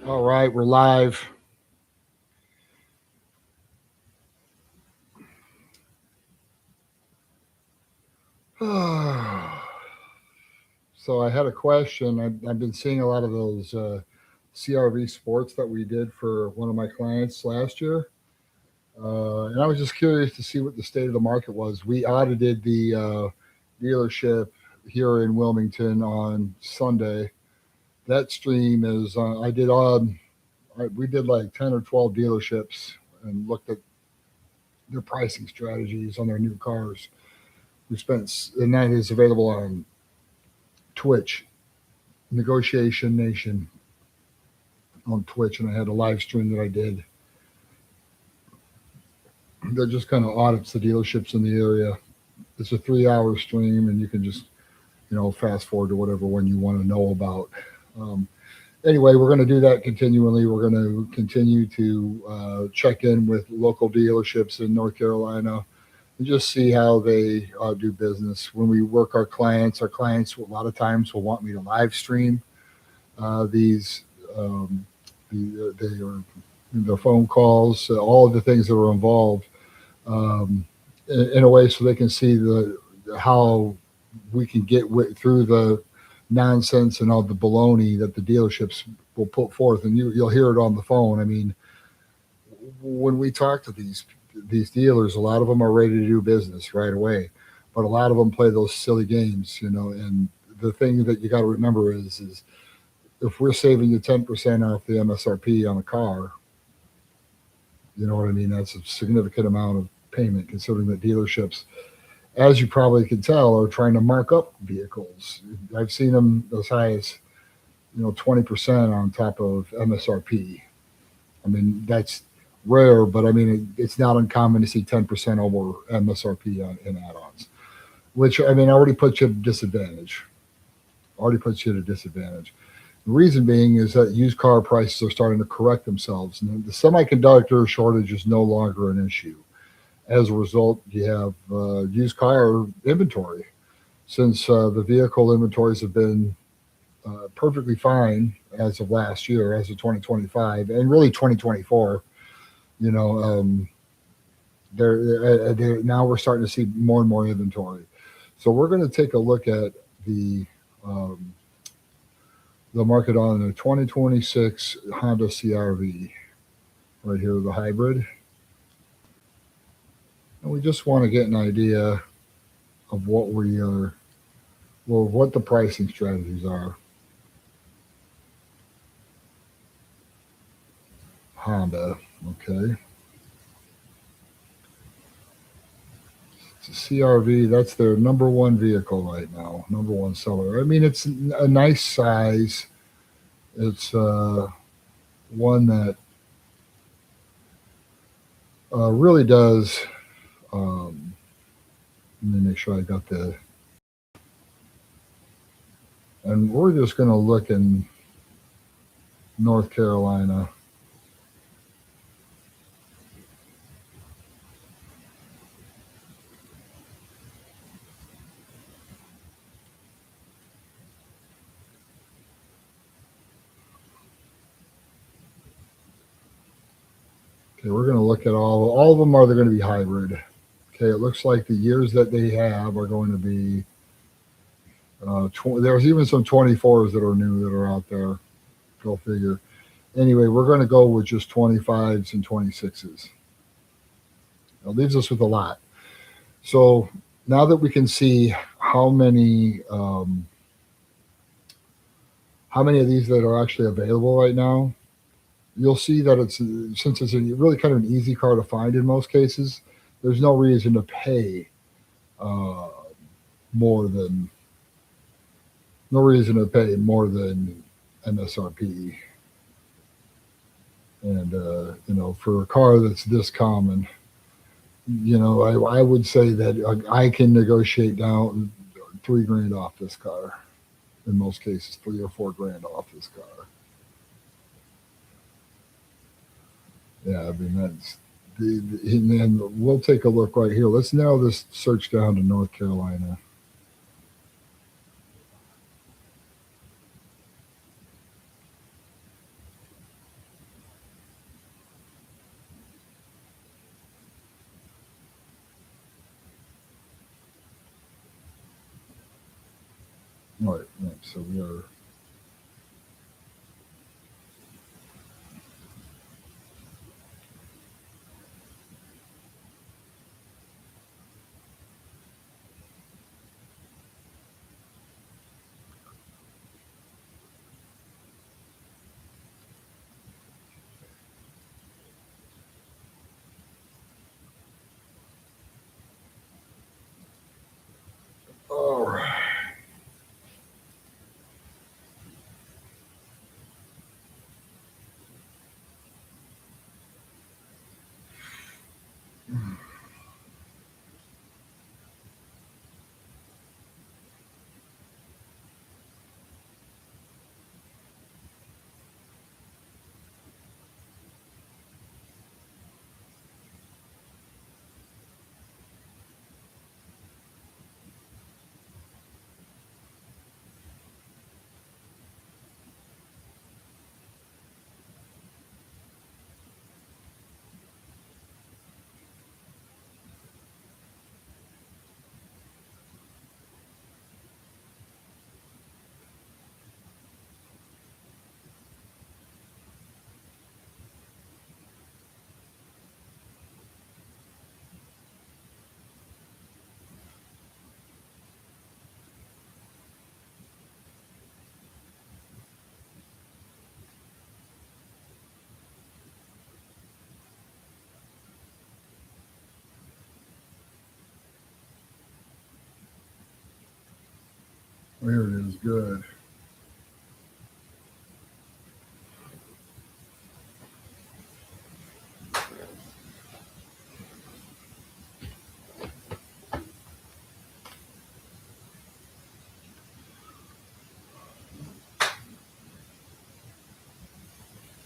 All right, we're live. So I had a question. I've been seeing a lot of those CRV sports that we did for one of my clients last year. And I was just curious to see what the state of the market was. We audited the dealership here in Wilmington on Sunday. That stream is, we did like 10 or 12 dealerships and looked at their pricing strategies on their new cars. And that is available on Twitch, Negotiation Nation on Twitch, and I had a live stream that I did that just kind of audits the dealerships in the area. It's a 3 hour stream, and you can just fast forward to whatever one you want to know about. Um, anyway, we're going to do that continually. We're going to continue to check in with local dealerships in North Carolina and just see how they do business. When we work our clients a lot of times will want me to live stream these the phone calls, all of the things that are involved, in a way so they can see the how we can get through the nonsense and all the baloney that the dealerships will put forth, and you'll hear it on the phone. I mean, when we talk to these dealers, a lot of them are ready to do business right away, but a lot of them play those silly games, And the thing that you got to remember is if we're saving you 10% off the MSRP on a car, you know what I mean? That's a significant amount of payment, considering that dealerships, as you probably can tell, are trying to mark up vehicles. I've seen them as high as 20% on top of MSRP. I mean, that's rare, but I mean, it's not uncommon to see 10% over MSRP in add-ons, which I mean already puts you at a disadvantage. Already puts you at a disadvantage. The reason being is that used car prices are starting to correct themselves, and the semiconductor shortage is no longer an issue. As a result, you have used car inventory. Since the vehicle inventories have been perfectly fine as of last year, as of 2025, and really 2024, you know, now we're starting to see more and more inventory. So we're going to take a look at um, the market on the 2026 Honda CRV right here, the hybrid. And we just want to get an idea of what the pricing strategies are. Honda, okay. It's a CRV. That's their number one vehicle right now, number one seller. I mean, it's a nice size. It's one that really does. Um, Let me make sure I got the. And we're just going to look in North Carolina. Okay, we're going to look at all of them. Are they going to be hybrid? Okay, it looks like the years that they have are going to be. There's even some 24s that are new that are out there. Go figure. Anyway, we're going to go with just 25s and 26s. It leaves us with a lot. So now that we can see how many of these that are actually available right now, you'll see that since it's really kind of an easy car to find in most cases. There's no reason to pay uh, more than no reason to pay more than MSRP. And for a car that's this common, I would say that I can negotiate down 3 grand off this car. In most cases, 3 or 4 grand off this car. Yeah, I mean and then we'll take a look right here. Let's narrow this search down to North Carolina. All right, yeah, so we are. All right. There it is. Good.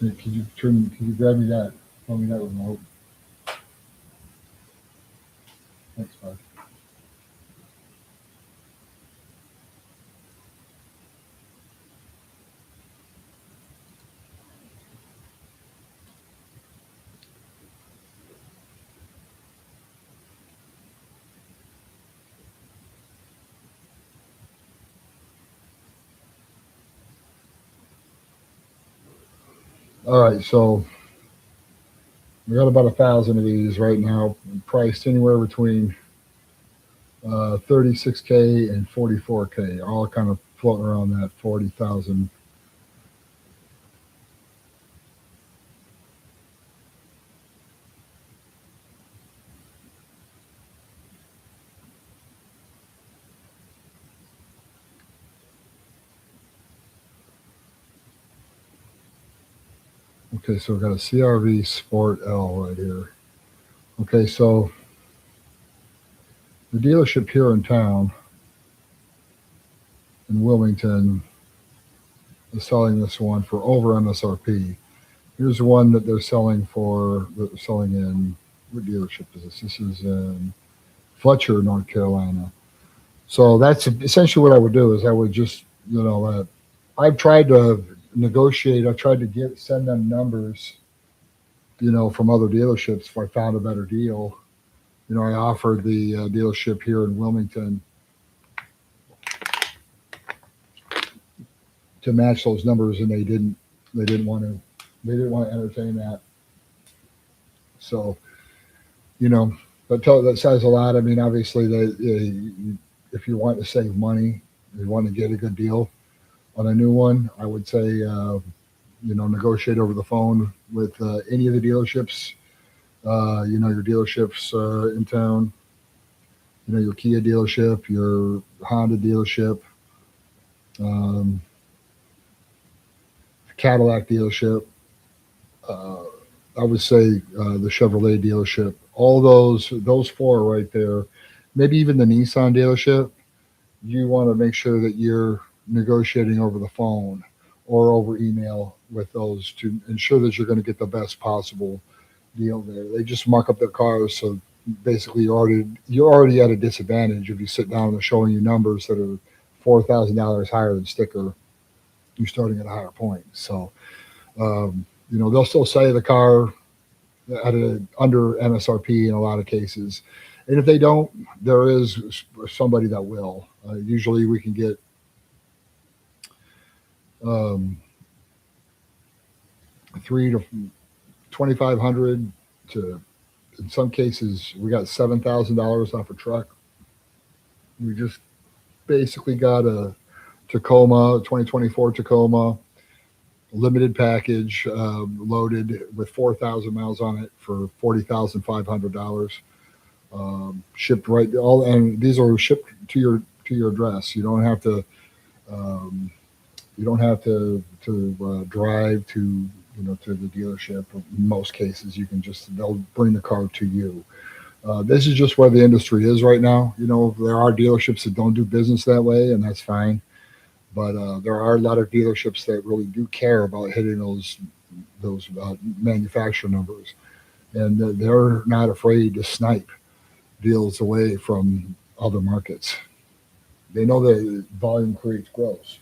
Hey, can you turn? Can you grab me that? Tell me that remote. Thanks, bud. All right, so we got about 1,000 of these right now, priced anywhere between 36K and 44K, all kind of floating around that 40,000. Okay, so we've got a CRV Sport L right here. Okay, so the dealership here in town in Wilmington is selling this one for over MSRP. Here's one that they're selling for, that they're selling in, what dealership is this? This is in Fletcher, North Carolina. So that's essentially what I would do is I would just, I've tried to negotiate. I've tried to send them numbers, from other dealerships if I found a better deal. I offered the dealership here in Wilmington to match those numbers, and they didn't. They didn't want to. They didn't want to entertain that. So, that says a lot. I mean, obviously, if you want to save money, you want to get a good deal on a new one, I would say, negotiate over the phone with any of the dealerships. Your dealerships in town. Your Kia dealership, your Honda dealership, um, Cadillac dealership. Uh, I would say the Chevrolet dealership. All those four right there. Maybe even the Nissan dealership. You want to make sure that you're negotiating over the phone or over email with those to ensure that you're going to get the best possible deal there. They just mark up their cars, so basically you're already at a disadvantage if you sit down and they're showing you numbers that are $4,000 higher than sticker. You're starting at a higher point, so they'll still sell the car at under MSRP in a lot of cases, and if they don't, there is somebody that will. Usually, we can get um, three to 2,500 to, in some cases, we got $7,000 off a truck. We just basically got a Tacoma, 2024 Tacoma, limited package, loaded with 4,000 miles on it for $40,500. Shipped right all, and these are shipped to your address. Um, you don't have to drive to to the dealership. In most cases, you can just they'll bring the car to you. This is just where the industry is right now. There are dealerships that don't do business that way, and that's fine. But there are a lot of dealerships that really do care about hitting those manufacturer numbers, and they're not afraid to snipe deals away from other markets. They know that volume creates growth.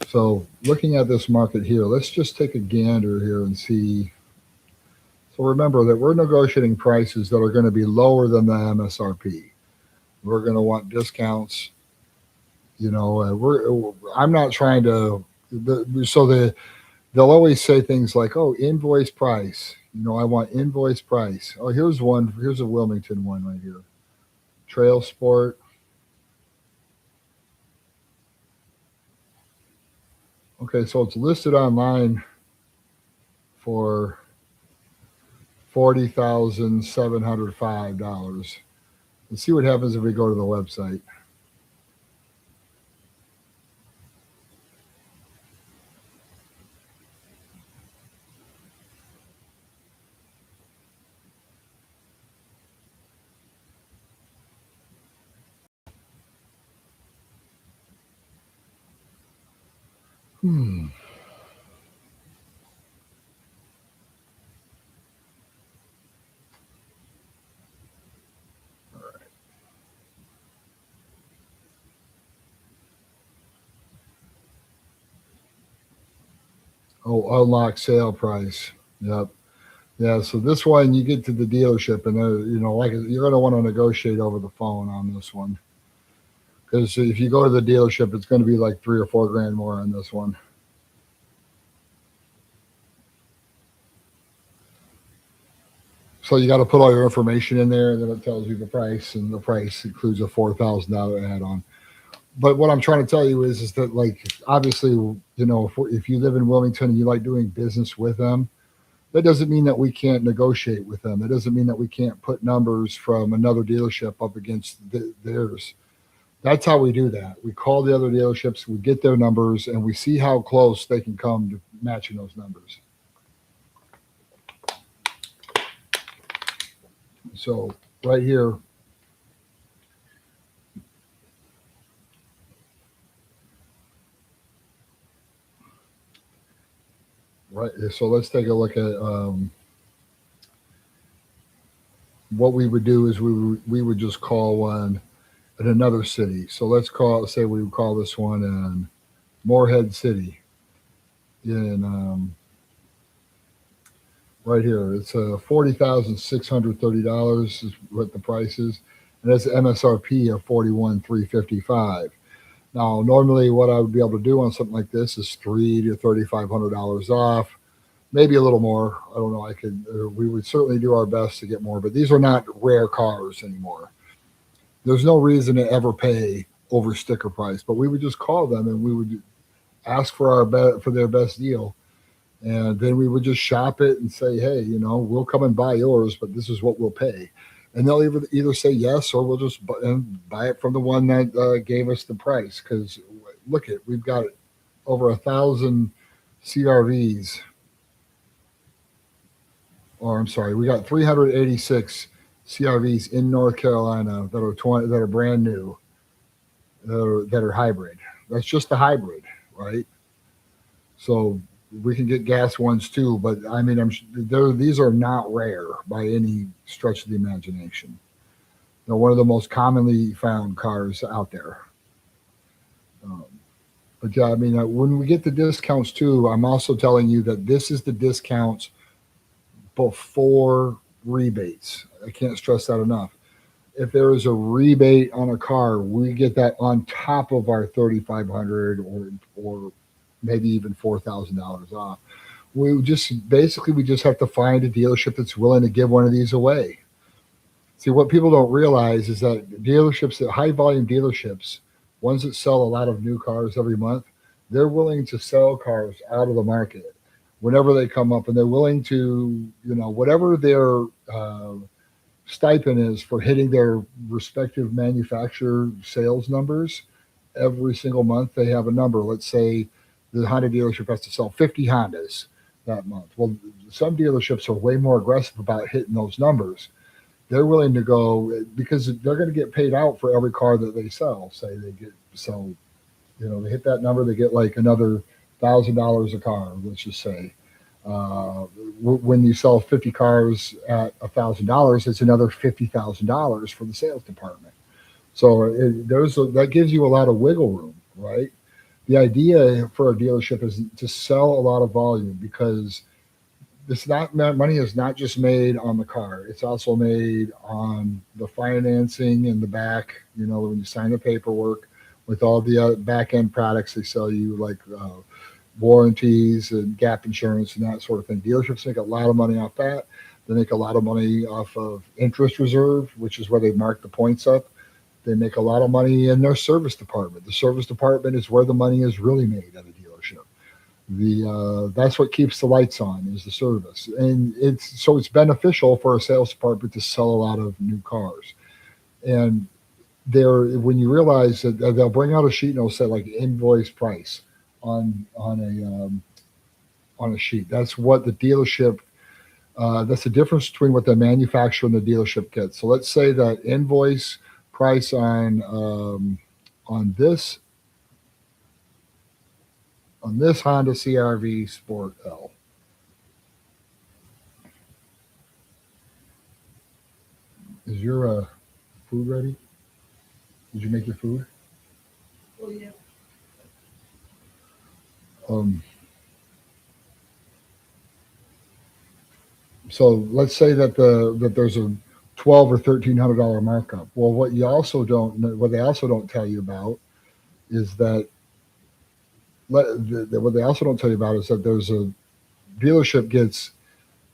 So looking at this market here, let's just take a gander here and see. So remember that we're negotiating prices that are going to be lower than the MSRP. We're going to want discounts. I'm not trying to. They'll always say things like, "Oh, invoice price." I want invoice price. Oh, here's one. Here's a Wilmington one right here. Trail Sport. Okay, so it's listed online for $40,705. Let's see what happens if we go to the website. Hmm. Oh, unlock sale price. Yep. Yeah. So this one, you get to the dealership, and like you're going to want to negotiate over the phone on this one, because if you go to the dealership, it's going to be like 3 or 4 grand more on this one. So you got to put all your information in there, and then it tells you the price, and the price includes a $4,000 add-on. But what I'm trying to tell you is that, like, obviously, if you live in Wilmington and you like doing business with them, that doesn't mean that we can't negotiate with them. It doesn't mean that we can't put numbers from another dealership up against theirs. That's how we do that. We call the other dealerships, we get their numbers, and we see how close they can come to matching those numbers. So right here, right. So let's take a look at what we would do is we would just call one in another city. So say we would call this one in Morehead City. In right here, it's $40,630 is what the price is, and that's MSRP of 41,355. Now, normally, what I would be able to do on something like this is $300 to $3,500 off, maybe a little more. I don't know. We would certainly do our best to get more, but these are not rare cars anymore. There's no reason to ever pay over sticker price, but we would just call them and we would ask for for their best deal, and then we would just shop it and say, hey, we'll come and buy yours, but this is what we'll pay. And they'll either say yes, or we'll just buy it from the one that gave us the price. Because look at, we've got over 1,000 CRVs, or I'm sorry, we got 386 CRVs in North Carolina that are brand new, that are hybrid. That's just the hybrid, right? So we can get gas ones too, but I mean, these are not rare by any stretch of the imagination. They're one of the most commonly found cars out there. Um, But yeah, I mean, when we get the discounts too, I'm also telling you that this is the discounts before rebates. I can't stress that enough. If there is a rebate on a car, we get that on top of our 3,500 or maybe even $4,000 off. We just have to find a dealership that's willing to give one of these away. See, what people don't realize is that dealerships, that high volume dealerships, ones that sell a lot of new cars every month, they're willing to sell cars out of the market whenever they come up, and they're willing to, whatever their stipend is for hitting their respective manufacturer sales numbers every single month. They have a number. Let's say the Honda dealership has to sell 50 Hondas that month. Well, some dealerships are way more aggressive about hitting those numbers. They're willing to go because they're going to get paid out for every car that they sell. Say they get so, they hit that number, they get like another $1,000 a car. Let's just say, when you sell 50 cars at $1,000, it's another $50,000 for the sales department. So that gives you a lot of wiggle room, right? The idea for a dealership is to sell a lot of volume because money is not just made on the car. It's also made on the financing in the back, when you sign the paperwork with all the back end products they sell you, like warranties and gap insurance and that sort of thing. Dealerships make a lot of money off that. They make a lot of money off of interest reserve, which is where they mark the points up. They make a lot of money in their service department. The service department is where the money is really made at a dealership. That's what keeps the lights on, is the service, and it's beneficial for a sales department to sell a lot of new cars. And when you realize that they'll bring out a sheet and it'll say like invoice price on a sheet. That's what the dealership. That's the difference between what the manufacturer and the dealership gets. So let's say that invoice price on this Honda CRV Sport L. Is your food ready? Did you make your food? Oh, yeah. Um, so let's say that there's a $1,200 or $1,300 markup. Well, what they also don't tell you about is that what they also don't tell you about is that there's a dealership gets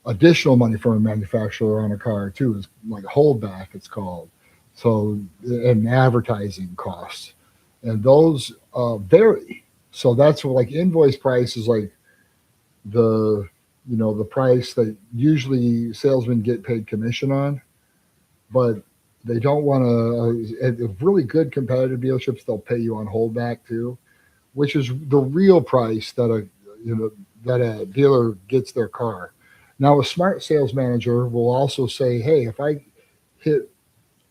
additional money from a manufacturer on a car too. It's like holdback, it's called. So, and advertising costs, and those vary. So that's what, like, invoice price is like the the price that usually salesmen get paid commission on, but they don't want to. At really good competitive dealerships, they'll pay you on holdback too, which is the real price that a dealer gets their car. Now, a smart sales manager will also say, "Hey, if I hit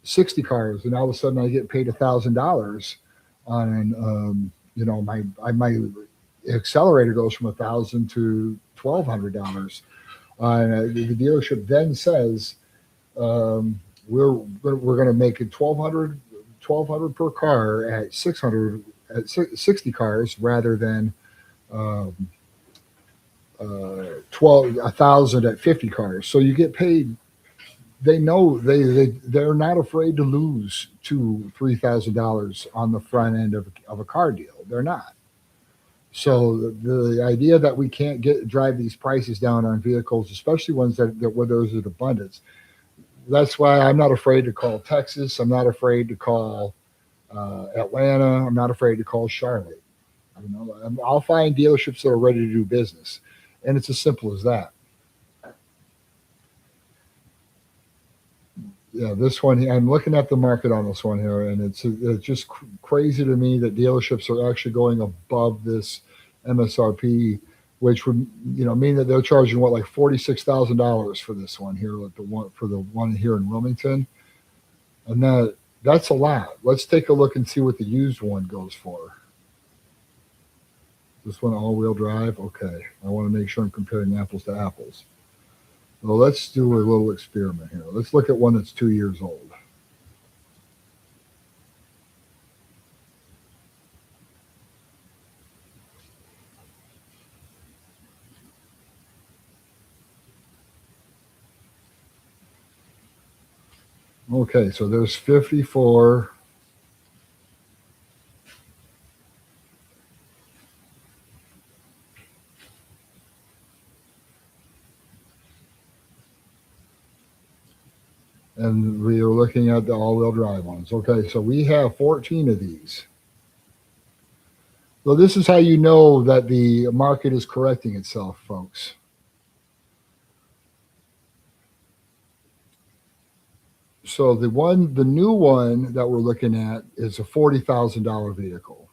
60 cars and all of a sudden I get paid $1,000 on, my accelerator goes from 1,000 to $1,200." The dealership then says, we're going to make it 1,200 per car at 600 at 60 cars rather than um, 1,000 at 50 cars. So you get paid. They know they're not afraid to lose $2,000-3,000 on the front end of a car deal. They're not. So the idea that we can't drive these prices down on vehicles, especially ones that where there's an abundance. That's why I'm not afraid to call Texas. I'm not afraid to call Atlanta. I'm not afraid to call Charlotte. I'll find dealerships that are ready to do business, and it's as simple as that. Yeah, this one. I'm looking at the market on this one here, and it's just crazy to me that dealerships are actually going above this MSRP, which would mean that they're charging what, like $46,000 for this one here, like the one here in Wilmington, and that's a lot. Let's take a look and see what the used one goes for. This one all-wheel drive. Okay, I want to make sure I'm comparing apples to apples. Well, let's do a little experiment here. Let's look at one that's 2 years old. Okay, so there's 54. And we are looking at the all-wheel drive ones. Okay, so we have 14 of these. So this is how you know that the market is correcting itself, folks. So the new one that we're looking at is a $40,000 vehicle.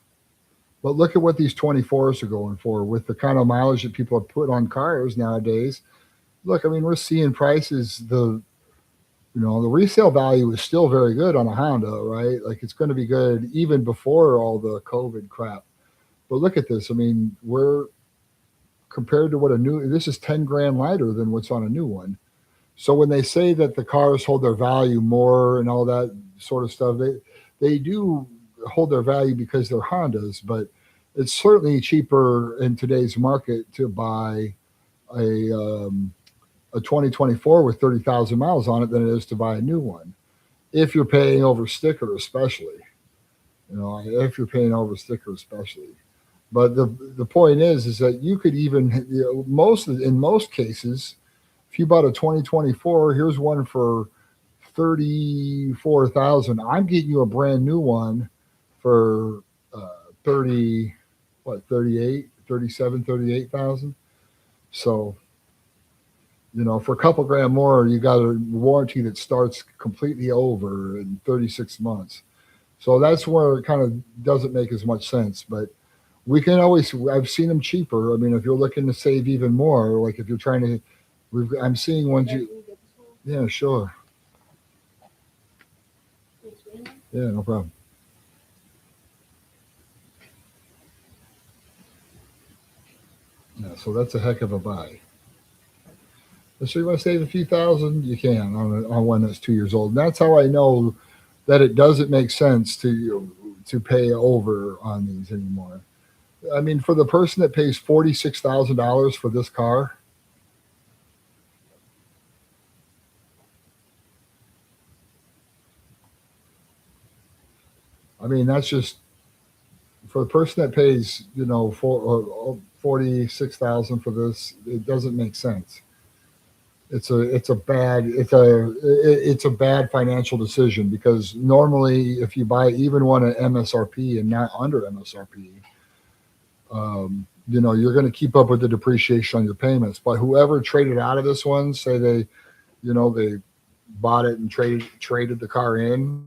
But look at what these 24s are going for with the kind of mileage that people have put on cars nowadays. Look, I mean, we're seeing prices, the resale value is still very good on a Honda, right? Like it's going to be good even before all the COVID crap. But look at this. I mean, we're compared to what this is 10 grand lighter than what's on a new one. So when they say that the cars hold their value more and all that sort of stuff, they do hold their value because they're Hondas, but it's certainly cheaper in today's market to buy a a 2024 with 30,000 miles on it than it is to buy a new one. If you're paying over sticker, especially, if you're paying over sticker, especially. But the point is that you could even in most cases, if you bought a 2024, here's one for 34,000. I'm getting you a brand new one for 30, what 38, 37, 38,000. So for a couple grand more, you got a warranty that starts completely over in 36 months. So that's where it kind of doesn't make as much sense. But we can always, I've seen them cheaper. I mean, if you're looking to save even more, like if you're trying to, I'm seeing ones yeah, sure. Yeah, no problem. Yeah, so that's a heck of a buy. So you want to save a few thousand, you can on one that's 2 years old. And that's how I know that it doesn't make sense to pay over on these anymore. I mean, for the person that pays $46,000 for this car, I mean that's just for the person that pays 46,000 for this. It doesn't make sense. It's a bad financial decision because normally if you buy even one at MSRP and not under MSRP, you're going to keep up with the depreciation on your payments. But whoever traded out of this one, say they bought it and traded the car in.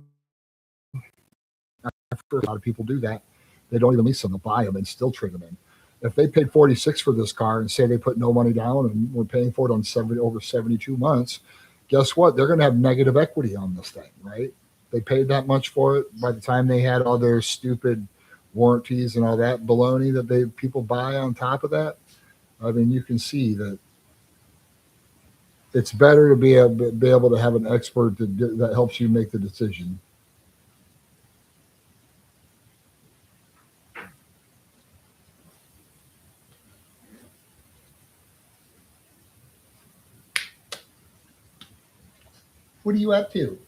A lot of people do that. They don't even lease them; they'll buy them and still trade them in. If they paid 46 for this car and say they put no money down and we're paying for it on over 72 months, guess what? They're going to have negative equity on this thing, right? They paid that much for it. By the time they had all their stupid warranties and all that baloney that people buy on top of that, I mean, you can see that it's better to be able to have an expert that helps you make the decision. What are you up to?